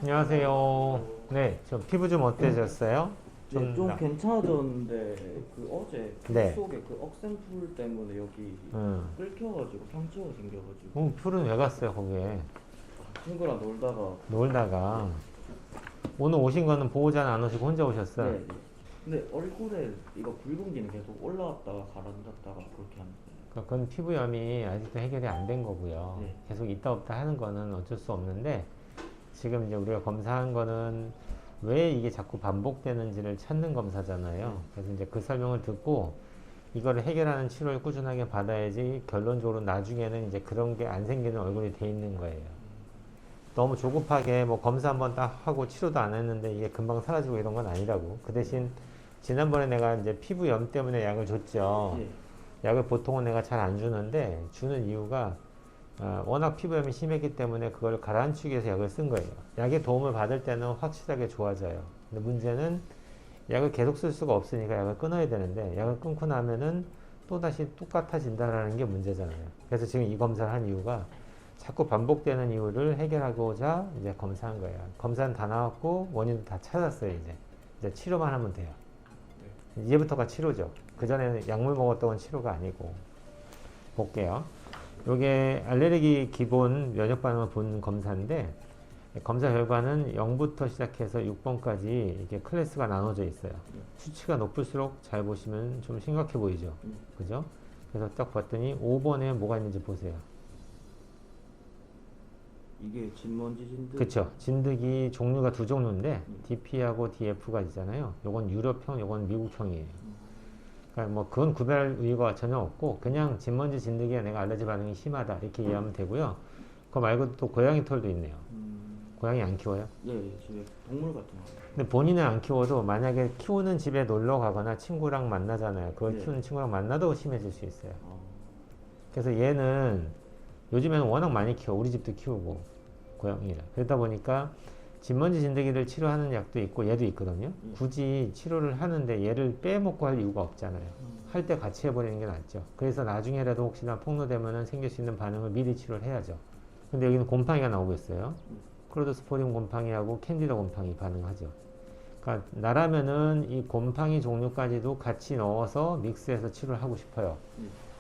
안녕하세요. 네, 저 피부 좀 어때졌어요? 네, 좀 괜찮아졌는데 그 어제 그 네. 속에 그 억센풀 때문에 여기 음. 끓여가지고 상처가 생겨가지고 풀은 왜 갔어요, 거기에? 친구랑 놀다가. 놀다가. 오늘 오신 거는 보호자는 안 오시고 혼자 오셨어요? 네, 네. 근데 얼굴에 이거 붉은기는 계속 올라왔다가 가라앉았다가 그렇게 하는 거예요. 그러니까 그건 피부염이 아직도 해결이 안 된 거고요. 네. 계속 있다 없다 하는 거는 어쩔 수 없는데, 지금 이제 우리가 검사한 거는 왜 이게 자꾸 반복되는지를 찾는 검사잖아요. 그래서 이제 그 설명을 듣고, 이거를 해결하는 치료를 꾸준하게 받아야지 결론적으로 나중에는 이제 그런 게 안 생기는 얼굴이 돼 있는 거예요. 너무 조급하게 뭐 검사 한번 딱 하고 치료도 안 했는데 이게 금방 사라지고 이런 건 아니라고. 그 대신 지난번에 내가 이제 피부염 때문에 약을 줬죠. 네. 약을 보통은 내가 잘 안 주는데 주는 이유가 워낙 피부염이 심했기 때문에 그걸 가라앉히기 위해서 약을 쓴 거예요. 약의 도움을 받을 때는 확실하게 좋아져요. 근데 문제는 약을 계속 쓸 수가 없으니까 약을 끊어야 되는데 약을 끊고 나면은 또다시 똑같아진다라는 게 문제잖아요. 그래서 지금 이 검사를 한 이유가 자꾸 반복되는 이유를 해결하고자 이제 검사한 거예요. 검사는 다 나왔고 원인도 다 찾았어요. 이제 치료만 하면 돼요. 이제부터가 치료죠. 그전에는 약물 먹었던 건 치료가 아니고. 볼게요. 요게 알레르기 기본 면역 반응을 본 검사인데 검사 결과는 0부터 시작해서 6번까지 이렇게 클래스가 나눠져 있어요. 수치가 높을수록 잘 보시면 좀 심각해 보이죠. 그죠? 그래서 딱 봤더니 5번에 뭐가 있는지 보세요. 이게 진먼지 진드. 그쵸. 진드기 종류가 두 종류인데 DP하고 DF가 있잖아요. 요건 유럽형, 요건 미국형이에요. 그러니까 뭐 그건 구별할 이유가 전혀 없고 그냥 진먼지 진드기에 내가 알레르기 반응이 심하다 이렇게 이해하면 되고요. 그거 말고 또 고양이 털도 있네요. 고양이 안 키워요? 예, 예, 집에 동물 같은 거. 근데 본인은 안 키워도 만약에 키우는 집에 놀러 가거나 친구랑 만나잖아요. 그걸 네. 키우는 친구랑 만나도 심해질 수 있어요. 어, 그래서 얘는 요즘에는 워낙 많이 키워. 우리 집도 키우고 고양이를. 그러다 보니까 진먼지 진드기를 치료하는 약도 있고 얘도 있거든요. 굳이 치료를 하는데 얘를 빼먹고 할 이유가 없잖아요. 할 때 같이 해버리는 게 낫죠. 그래서 나중에라도 혹시나 폭로되면 생길 수 있는 반응을 미리 치료를 해야죠. 근데 여기는 곰팡이가 나오고 있어요. 클로도스포린 곰팡이하고 캔디다 곰팡이 반응하죠. 그러니까 나라면은 이 곰팡이 종류까지도 같이 넣어서 믹스해서 치료를 하고 싶어요.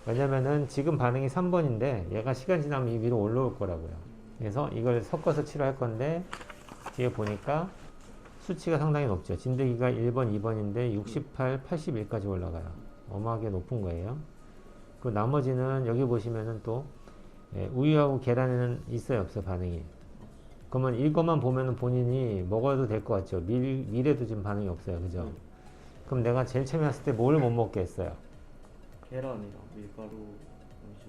왜냐면은 지금 반응이 3번인데 얘가 시간 지나면 이 위로 올라올 거라고요. 그래서 이걸 섞어서 치료할 건데 뒤에 보니까 수치가 상당히 높죠. 진드기가 1번, 2번인데 68, 81까지 올라가요. 어마하게 높은 거예요. 그 나머지는 여기 보시면은 또 우유하고 계란에는 있어요, 없어요, 반응이. 그러면 이것만 보면은 본인이 먹어도 될 것 같죠. 밀에도 지금 반응이 없어요, 그죠? 그럼 내가 제일 처음에 왔을 때 뭘 못 먹겠어요? 계란이랑 밀가루 음식.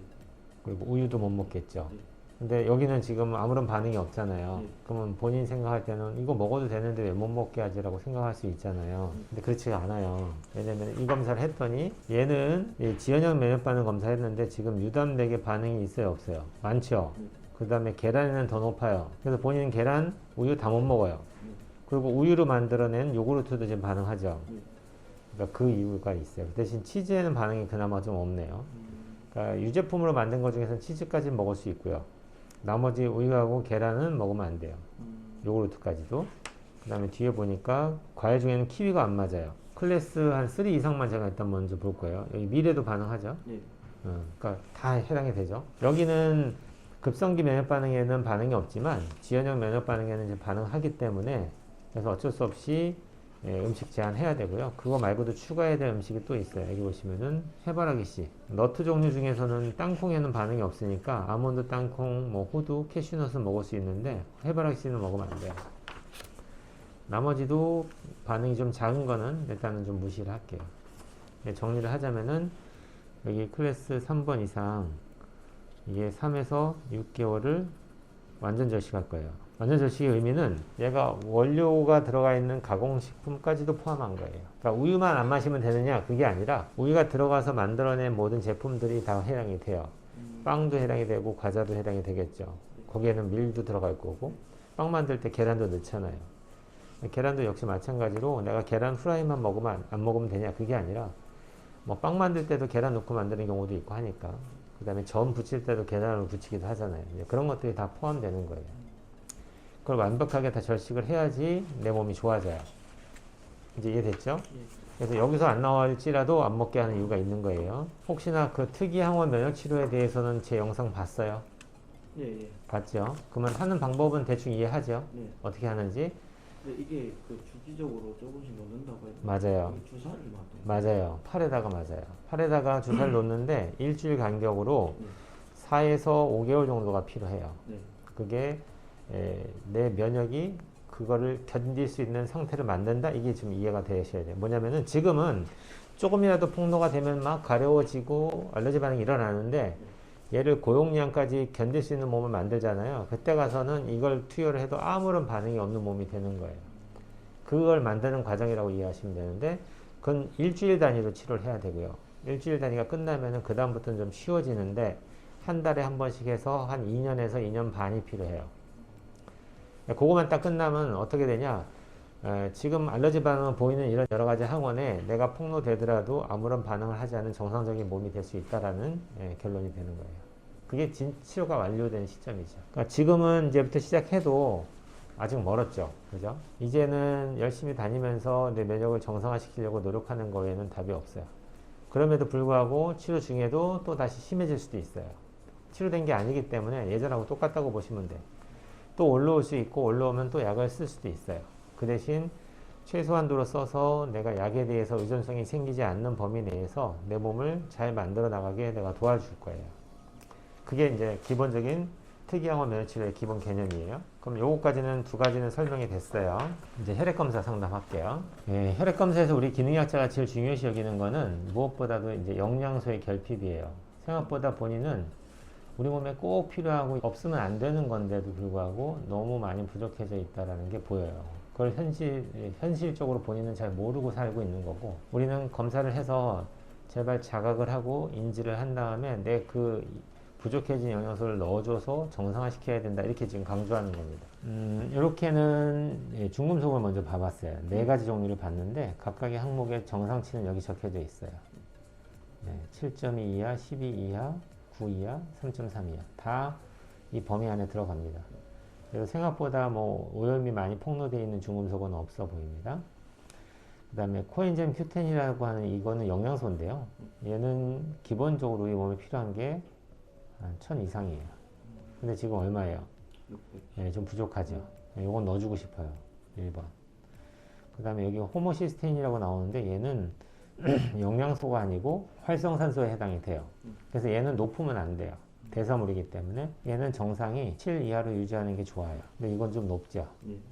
그리고 우유도 못 먹겠죠. 네. 근데 여기는 지금 아무런 반응이 없잖아요. 네. 그러면 본인 생각할 때는 이거 먹어도 되는데 왜 못 먹게 하지라고 생각할 수 있잖아요. 근데 그렇지가 않아요. 왜냐면 이 검사를 했더니 얘는 지연형 면역 반응 검사했는데 지금 유담백에 반응이 있어요, 없어요? 많죠. 그 다음에 계란에는 더 높아요. 그래서 본인은 계란, 우유 다 못 먹어요. 그리고 우유로 만들어낸 요구르트도 지금 반응하죠. 그러니까 그 이유가 있어요. 그 대신 치즈에는 반응이 그나마 좀 없네요. 그러니까 유제품으로 만든 것 중에서는 치즈까지는 먹을 수 있고요. 나머지 우유하고 계란은 먹으면 안 돼요. 요구르트까지도. 그 다음에 뒤에 보니까 과일 중에는 키위가 안 맞아요. 클래스 한 3 이상만 제가 일단 먼저 볼 거예요. 여기 미래도 반응하죠. 네. 그러니까 다 해당이 되죠. 여기는 급성기 면역 반응에는 반응이 없지만 지연형 면역 반응에는 이제 반응하기 때문에 그래서 어쩔 수 없이 음식 제한해야 되고요. 그거 말고도 추가해야 될 음식이 또 있어요. 여기 보시면은 해바라기 씨, 너트 종류 중에서는 땅콩에는 반응이 없으니까 아몬드, 땅콩, 뭐 호두, 캐슈넛은 먹을 수 있는데 해바라기 씨는 먹으면 안 돼요. 나머지도 반응이 좀 작은 거는 일단은 좀 무시를 할게요. 정리를 하자면은 여기 클래스 3번 이상 이게 3에서 6개월을 완전 절식할 거예요. 완전 절식의 의미는 얘가 원료가 들어가 있는 가공식품까지도 포함한 거예요. 그러니까 우유만 안 마시면 되느냐? 그게 아니라 우유가 들어가서 만들어낸 모든 제품들이 다 해당이 돼요. 빵도 해당이 되고 과자도 해당이 되겠죠. 거기에는 밀도 들어갈 거고 빵 만들 때 계란도 넣잖아요. 계란도 역시 마찬가지로 내가 계란 후라이만 먹으면 안 먹으면 되냐? 그게 아니라 뭐 빵 만들 때도 계란 넣고 만드는 경우도 있고 하니까 그 다음에 전 부칠 때도 계란을 부치기도 하잖아요. 그런 것들이 다 포함되는 거예요. 그걸 완벽하게 다 절식을 해야지 내 몸이 좋아져요. 이제 이해됐죠? 예. 그래서 여기서 안 나올지라도 안 먹게 하는 이유가 있는 거예요. 혹시나 그 특이항원 면역치료에 대해서는 제 영상 봤어요? 예, 예. 봤죠? 그러면 하는 방법은 대충 이해하죠? 네. 어떻게 하는지? 근데 이게 그 주기적으로 조금씩 넣는다고 해요. 맞아요. 주사를 맞아요. 맞아요. 팔에다가 맞아요. 팔에다가 주사를 놓는데 일주일 간격으로 네. 4에서 5개월 정도가 필요해요. 네. 그게 내 면역이 그거를 견딜 수 있는 상태를 만든다? 이게 좀 이해가 되셔야 돼요. 뭐냐면은 지금은 조금이라도 폭로가 되면 막 가려워지고 알러지 반응이 일어나는데 얘를 고용량까지 견딜 수 있는 몸을 만들잖아요. 그때 가서는 이걸 투여를 해도 아무런 반응이 없는 몸이 되는 거예요. 그걸 만드는 과정이라고 이해하시면 되는데 그건 일주일 단위로 치료를 해야 되고요. 일주일 단위가 끝나면은 그 다음부터는 좀 쉬워지는데 한 달에 한 번씩 해서 한 2년에서 2년 반이 필요해요. 그거만 딱 끝나면 어떻게 되냐? 지금 알러지 반응을 보이는 이런 여러 가지 항원에 내가 폭로되더라도 아무런 반응을 하지 않은 정상적인 몸이 될 수 있다라는 결론이 되는 거예요. 그게 치료가 완료된 시점이죠. 그러니까 지금은 이제부터 시작해도 아직 멀었죠. 그죠? 이제는 열심히 다니면서 내 면역을 정상화시키려고 노력하는 거에는 답이 없어요. 그럼에도 불구하고 치료 중에도 또 다시 심해질 수도 있어요. 치료된 게 아니기 때문에 예전하고 똑같다고 보시면 돼요. 또 올라올 수 있고 올라오면 또 약을 쓸 수도 있어요. 그 대신 최소한도로 써서 내가 약에 대해서 의존성이 생기지 않는 범위 내에서 내 몸을 잘 만들어 나가게 내가 도와줄 거예요. 그게 이제 기본적인 특이항원 면역치료의 기본 개념이에요. 그럼 요거까지는 두 가지는 설명이 됐어요. 이제 혈액검사 상담할게요. 혈액검사에서 우리 기능의학자가 제일 중요시 여기는 거는 무엇보다도 이제 영양소의 결핍이에요. 생각보다 본인은 우리 몸에 꼭 필요하고 없으면 안 되는 건데도 불구하고 너무 많이 부족해져 있다는 게 보여요. 그걸 현실적으로 본인은 잘 모르고 살고 있는 거고, 우리는 검사를 해서 제발 자각을 하고 인지를 한 다음에 내 그 부족해진 영양소를 넣어줘서 정상화시켜야 된다. 이렇게 지금 강조하는 겁니다. 이렇게는 중금속을 먼저 봐봤어요. 4가지 종류를 봤는데 각각의 항목의 정상치는 여기 적혀져 있어요. 7.2 이하, 12 이하, 9 이하, 3.3 이하 다 이 범위 안에 들어갑니다. 그래서 생각보다 뭐 오염이 많이 폭로되어 있는 중금속은 없어 보입니다. 그 다음에 코엔자임 Q10이라고 하는 이거는 영양소인데요. 얘는 기본적으로 우리 몸에 필요한 게 한 1000 이상이에요. 근데 지금 얼마예요? 600. 좀 부족하죠. 요건 넣어주고 싶어요. 1번. 그 다음에 여기 호모시스테인이라고 나오는데 얘는 영양소가 아니고 활성산소에 해당이 돼요. 그래서 얘는 높으면 안 돼요. 대사물이기 때문에 얘는 정상이 7 이하로 유지하는 게 좋아요. 근데 이건 좀 높죠.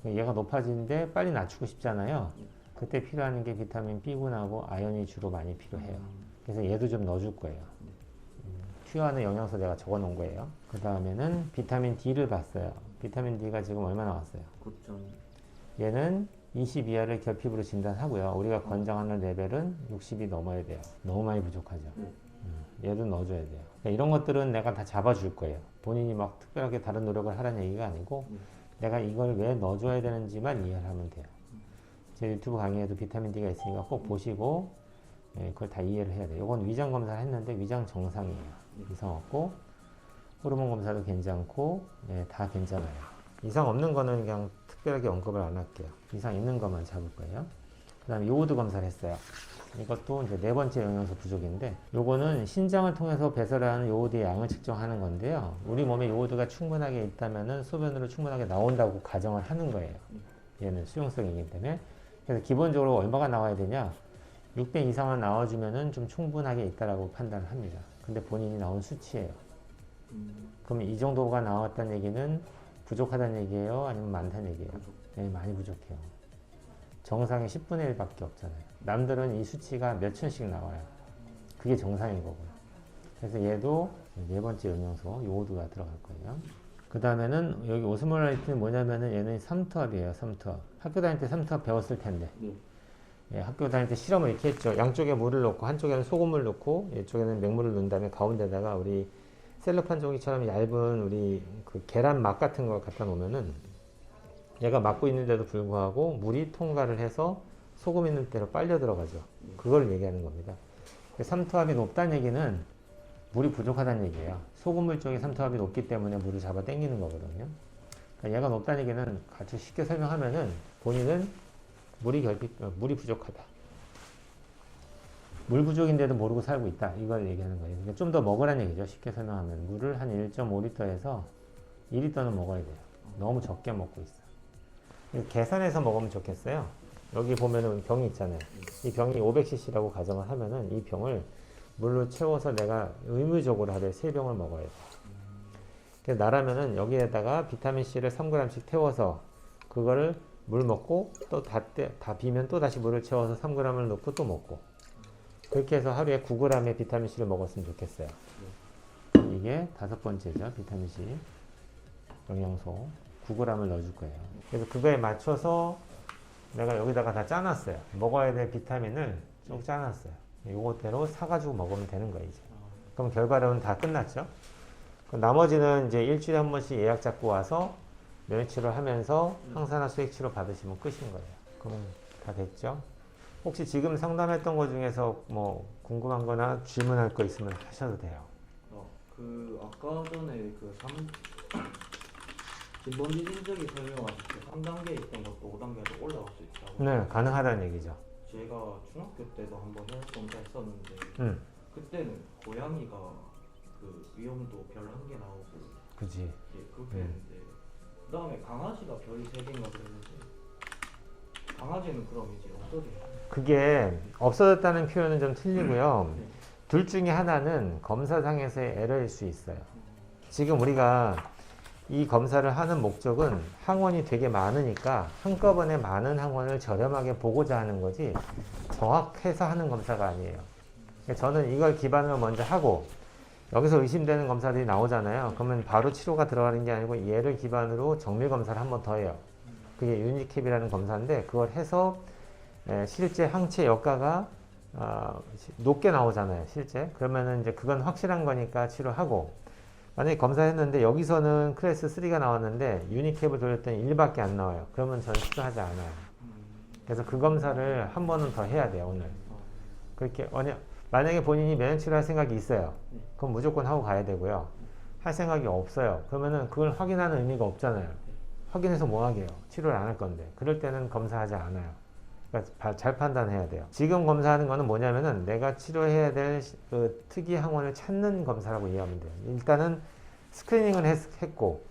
얘가 높아지는데 빨리 낮추고 싶잖아요. 그때 필요한 게 비타민 B군하고 아연이 주로 많이 필요해요. 그래서 얘도 좀 넣어줄 거예요. 투여하는 영양소 내가 적어 놓은 거예요. 그 다음에는 비타민 D를 봤어요. 비타민 D가 지금 얼마 나왔어요? 9점. 얘는 20 이하를 결핍으로 진단하고요. 우리가 권장하는 레벨은 60이 넘어야 돼요. 너무 많이 부족하죠. 얘도 넣어줘야 돼요. 그러니까 이런 것들은 내가 다 잡아줄 거예요. 본인이 막 특별하게 다른 노력을 하라는 얘기가 아니고 내가 이걸 왜 넣어줘야 되는지만 이해를 하면 돼요. 제 유튜브 강의에도 비타민 D가 있으니까 꼭 보시고 그걸 다 이해를 해야 돼요. 이건 위장 검사를 했는데 위장 정상이에요. 이상 없고 호르몬 검사도 괜찮고 다 괜찮아요. 이상 없는 거는 그냥 특별하게 언급을 안 할게요. 이상 있는 것만 잡을 거예요. 그 다음에 요오드 검사를 했어요. 이것도 이제 4번째 영양소 부족인데 요거는 신장을 통해서 배설을 하는 요오드의 양을 측정하는 건데요. 우리 몸에 요오드가 충분하게 있다면은 소변으로 충분하게 나온다고 가정을 하는 거예요. 얘는 수용성이기 때문에. 그래서 기본적으로 얼마가 나와야 되냐? 6배 이상은 나와주면은 좀 충분하게 있다라고 판단을 합니다. 근데 본인이 나온 수치예요. 그러면 이 정도가 나왔다는 얘기는 부족하다는 얘기예요? 아니면 많다는 얘기예요? 네, 많이 부족해요. 정상의 10분의 1밖에 없잖아요. 남들은 이 수치가 몇 천씩 나와요. 그게 정상인 거고요. 그래서 얘도 4번째 영양소 요오드가 들어갈 거예요. 그 다음에는 여기 오스모라이트는 뭐냐면은 얘는 삼투압이에요. 삼투압. 학교 다닐 때 삼투압 배웠을 텐데. 학교 다닐 때 실험을 이렇게 했죠. 양쪽에 물을 넣고 한쪽에는 소금을 넣고 이쪽에는 맹물을 넣은 다음에 가운데다가 우리 셀로판 종이처럼 얇은 우리 그 계란 막 같은 걸 갖다 놓으면은 얘가 막고 있는데도 불구하고 물이 통과를 해서 소금 있는 데로 빨려 들어가죠. 그걸 얘기하는 겁니다. 삼투압이 높다는 얘기는 물이 부족하다는 얘기예요. 소금물 쪽에 삼투압이 높기 때문에 물을 잡아 당기는 거거든요. 얘가 높다는 얘기는 아주 쉽게 설명하면은 본인은 물이 부족하다. 물 부족인데도 모르고 살고 있다. 이걸 얘기하는 거예요. 그러니까 좀 더 먹으라는 얘기죠. 쉽게 설명하면. 물을 한 1.5리터에서 2리터는 먹어야 돼요. 너무 적게 먹고 있어. 이거 계산해서 먹으면 좋겠어요. 여기 보면은 병이 있잖아요. 이 병이 500cc라고 가정을 하면은 이 병을 물로 채워서 내가 의무적으로 하루에 3병을 먹어야 돼. 그래서 나라면은 여기에다가 비타민C를 3g씩 태워서 그거를 물 먹고 또 다 비면 또 다시 물을 채워서 3g을 넣고 또 먹고 그렇게 해서 하루에 9g의 비타민C를 먹었으면 좋겠어요. 이게 5번째죠. 비타민C 영양소 9g을 넣어줄 거예요. 그래서 그거에 맞춰서 내가 여기다가 다 짜놨어요. 먹어야 될 비타민을 쭉 짜놨어요. 요것대로 사가지고 먹으면 되는 거예요, 이제. 그럼 결과론은 다 끝났죠? 그럼 나머지는 이제 일주일에 한 번씩 예약 잡고 와서 면역치료 하면서 항산화 수액치료 받으시면 끝인 거예요. 그럼 다 됐죠? 혹시 지금 상담했던 것 중에서 뭐 궁금한 거나 질문할 거 있으면 하셔도 돼요. 그 아까 전에 그 진본지진적이 설명하실 때 3단계 있던 것도 5단계로 올라갈 수 있다고. 네, 가능하다는 얘기죠. 제가 중학교 때도 한번 검사했었는데 그때는 고양이가 그 위험도 별 1개 나오고 그지. 예, 그렇게 했는데 그 다음에 강아지가 별 3개인가 그랬는데 강아지는 그럼 이제 없어져요. 그게 없어졌다는 표현은 좀 틀리고요. 둘 중에 하나는 검사상에서의 에러일 수 있어요. 지금 우리가 이 검사를 하는 목적은 항원이 되게 많으니까 한꺼번에 많은 항원을 저렴하게 보고자 하는 거지 정확해서 하는 검사가 아니에요. 저는 이걸 기반으로 먼저 하고 여기서 의심되는 검사들이 나오잖아요. 그러면 바로 치료가 들어가는 게 아니고 얘를 기반으로 정밀 검사를 한 번 더 해요. 그게 유니캡이라는 검사인데 그걸 해서 실제 항체 역가가 높게 나오잖아요. 실제. 그러면은 이제 그건 확실한 거니까 치료하고 만약에 검사했는데 여기서는 클래스 3가 나왔는데 유니캡을 돌렸더니 1밖에 안 나와요. 그러면 저는 치료하지 않아요. 그래서 그 검사를 한 번은 더 해야 돼요. 오늘. 그렇게 만약에 본인이 면역치료 할 생각이 있어요. 그럼 무조건 하고 가야 되고요. 할 생각이 없어요. 그러면은 그걸 확인하는 의미가 없잖아요. 확인해서 뭐 하게요? 치료를 안 할 건데. 그럴 때는 검사하지 않아요. 그러니까 잘 판단해야 돼요. 지금 검사하는 거는 뭐냐면은 내가 치료해야 될 그 특이 항원을 찾는 검사라고 이해하면 돼요. 일단은 스크리닝을 했고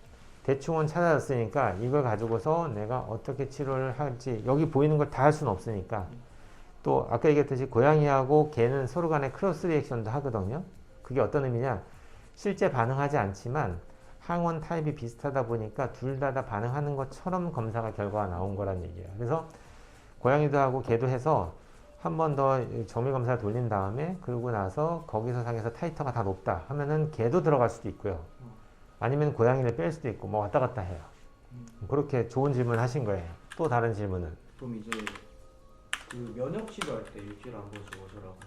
대충은 찾아졌으니까 이걸 가지고서 내가 어떻게 치료를 할지 여기 보이는 걸 다 할 수는 없으니까 또 아까 얘기했듯이 고양이하고 개는 서로 간에 크로스 리액션도 하거든요. 그게 어떤 의미냐? 실제 반응하지 않지만 항원 타입이 비슷하다 보니까 둘 다 반응하는 것처럼 검사가 결과가 나온 거란 얘기예요. 그래서 고양이도 하고 개도 해서 한 번 더 정밀 검사를 돌린 다음에 그러고 나서 거기서 상에서 타이터가 다 높다 하면은 개도 들어갈 수도 있고요. 아니면 고양이를 뺄 수도 있고 뭐 왔다 갔다 해요. 그렇게 좋은 질문 하신 거예요. 또 다른 질문은? 그럼 이제 그 면역 치료할 때 일주일에 한 번씩 오셔라고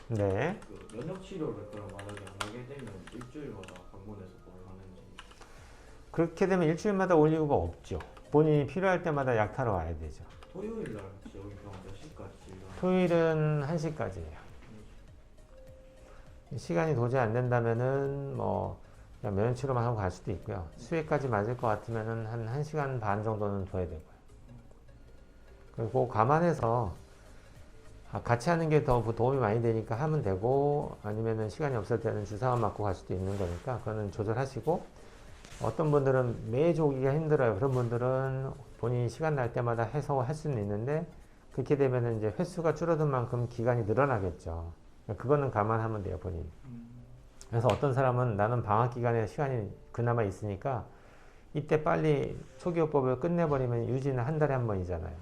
했잖아요. 네. 그 면역 치료를 그럼 만약에 안 하게 되면 일주일마다 방문해서 뭘 하는지. 그렇게 되면 일주일마다 올 이유가 없죠. 본인이 필요할 때마다 약 타러 와야 되죠. 토요일 날 혹시 여기 병원 몇 시까지 진료? 토요일은 1시까지예요. 시간이 도저히 안 된다면은 뭐 그냥 면역치료만 하고 갈 수도 있고요. 수액까지 맞을 것 같으면은 한 1시간 반 정도는 둬야 되고요. 그리고 감안해서 같이 하는 게 더 도움이 많이 되니까 하면 되고 아니면은 시간이 없을 때는 주사만 맞고 갈 수도 있는 거니까 그거는 조절하시고 어떤 분들은 매주 오기가 힘들어요. 그런 분들은 본인이 시간 날 때마다 해서 할 수는 있는데 그렇게 되면은 이제 횟수가 줄어든 만큼 기간이 늘어나겠죠. 그거는 감안하면 돼요, 본인. 그래서 어떤 사람은 나는 방학 기간에 시간이 그나마 있으니까 이때 빨리 초기요법을 끝내버리면 유지는 한 달에 한 번이잖아요.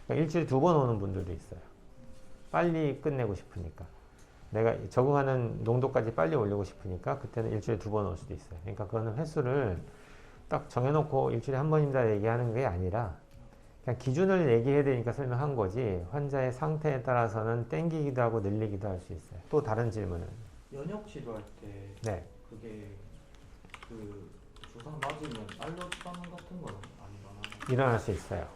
그러니까 일주일에 2번 오는 분들도 있어요. 빨리 끝내고 싶으니까. 내가 적응하는 농도까지 빨리 올리고 싶으니까 그때는 일주일에 2번 올 수도 있어요. 그러니까 그거는 횟수를 딱 정해놓고 일주일에 한 번입니다 얘기하는 게 아니라 그냥 기준을 얘기해야 되니까 설명한 거지 환자의 상태에 따라서는 땡기기도 하고 늘리기도 할 수 있어요. 또 다른 질문은? 면역 치료할 때 네. 그게 그 주사 맞으면 알러지 반응 같은 건 안 일어나나요? 일어날 수 있어요.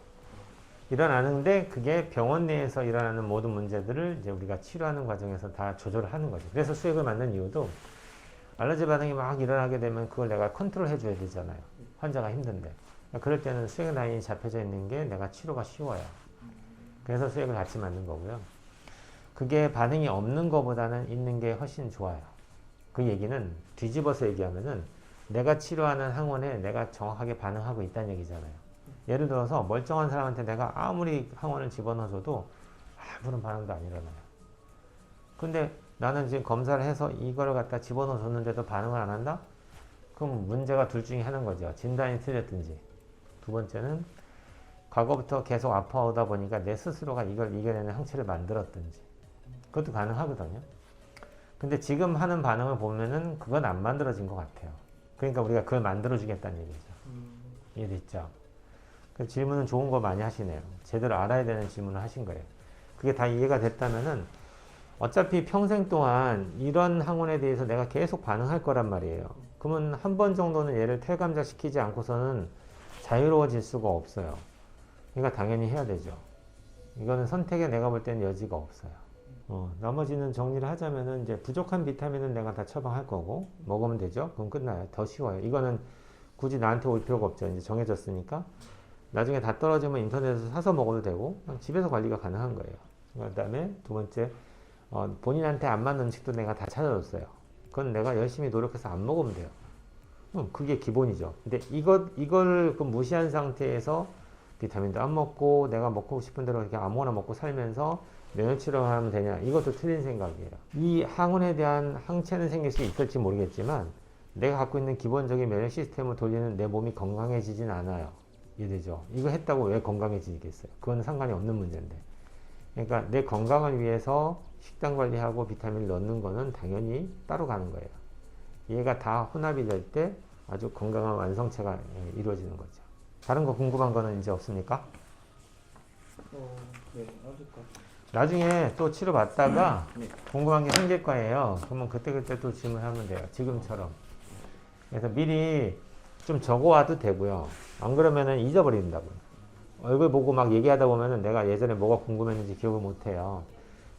일어나는데 그게 병원 내에서 일어나는 모든 문제들을 이제 우리가 치료하는 과정에서 다 조절을 하는 거죠. 그래서 수액을 만든 이유도 알러지 반응이 막 일어나게 되면 그걸 내가 컨트롤 해줘야 되잖아요. 환자가 힘든데. 그럴 때는 수액 라인이 잡혀져 있는 게 내가 치료가 쉬워요. 그래서 수액을 같이 맞는 거고요. 그게 반응이 없는 것보다는 있는 게 훨씬 좋아요. 그 얘기는 뒤집어서 얘기하면은 내가 치료하는 항원에 내가 정확하게 반응하고 있다는 얘기잖아요. 예를 들어서 멀쩡한 사람한테 내가 아무리 항원을 집어넣어줘도 아무런 반응도 안 일어나요. 근데 나는 지금 검사를 해서 이걸 갖다 집어넣어줬는데도 반응을 안 한다? 그럼 문제가 둘 중에 하나인 거죠. 진단이 틀렸든지. 두 번째는 과거부터 계속 아파오다 보니까 내 스스로가 이걸 이겨내는 항체를 만들었든지. 그것도 가능하거든요. 근데 지금 하는 반응을 보면은 그건 안 만들어진 것 같아요. 그러니까 우리가 그걸 만들어주겠다는 얘기죠. 이해됐죠? 그 질문은 좋은 거 많이 하시네요. 제대로 알아야 되는 질문을 하신 거예요. 그게 다 이해가 됐다면은 어차피 평생 동안 이런 항원에 대해서 내가 계속 반응할 거란 말이에요. 그러면 한 번 정도는 얘를 탈감작시키지 않고서는 자유로워질 수가 없어요. 그러니까 당연히 해야 되죠. 이거는 선택에 내가 볼 때는 여지가 없어요. 나머지는 정리를 하자면은 이제 부족한 비타민은 내가 다 처방할 거고 먹으면 되죠. 그럼 끝나요. 더 쉬워요. 이거는 굳이 나한테 올 필요가 없죠. 이제 정해졌으니까 나중에 다 떨어지면 인터넷에서 사서 먹어도 되고 집에서 관리가 가능한 거예요. 그 다음에 두 번째 본인한테 안 맞는 음식도 내가 다 찾아줬어요. 그건 내가 열심히 노력해서 안 먹으면 돼요. 그게 기본이죠. 근데 이걸 그 무시한 상태에서 비타민도 안 먹고 내가 먹고 싶은 대로 이렇게 아무거나 먹고 살면서 면역 치료를 하면 되냐? 이것도 틀린 생각이에요. 이 항원에 대한 항체는 생길 수 있을지 모르겠지만 내가 갖고 있는 기본적인 면역 시스템을 돌리는 내 몸이 건강해지진 않아요. 이해되죠? 이거 했다고 왜 건강해지겠어요? 그건 상관이 없는 문제인데. 그러니까 내 건강을 위해서 식단 관리하고 비타민을 넣는 거는 당연히 따로 가는 거예요. 얘가 다 혼합이 될 때 아주 건강한 완성체가 이루어지는 거죠. 다른 거 궁금한 거는 이제 없습니까? 네, 아직까지. 나중에 또 치료 받다가 네. 궁금한 게 생길 거예요. 그러면 그때 또 질문하면 돼요. 지금처럼. 그래서 미리 좀 적어와도 되고요. 안 그러면은 잊어버린다고요. 얼굴 보고 막 얘기하다 보면은 내가 예전에 뭐가 궁금했는지 기억을 못 해요.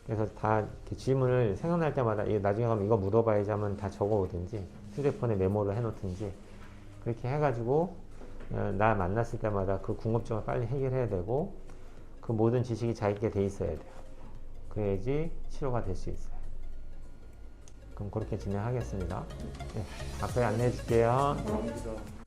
그래서 다 이렇게 질문을 생각날 때마다 나중에 가면 이거 물어봐야지 하면 다 적어오든지 휴대폰에 메모를 해놓든지 그렇게 해가지고 나 만났을 때마다 그 궁금증을 빨리 해결해야 되고 그 모든 지식이 자기께 돼 있어야 돼요. 그래야지 치료가 될 수 있어요. 그럼 그렇게 진행하겠습니다. 네, 앞에 안내해 줄게요. 감사합니다.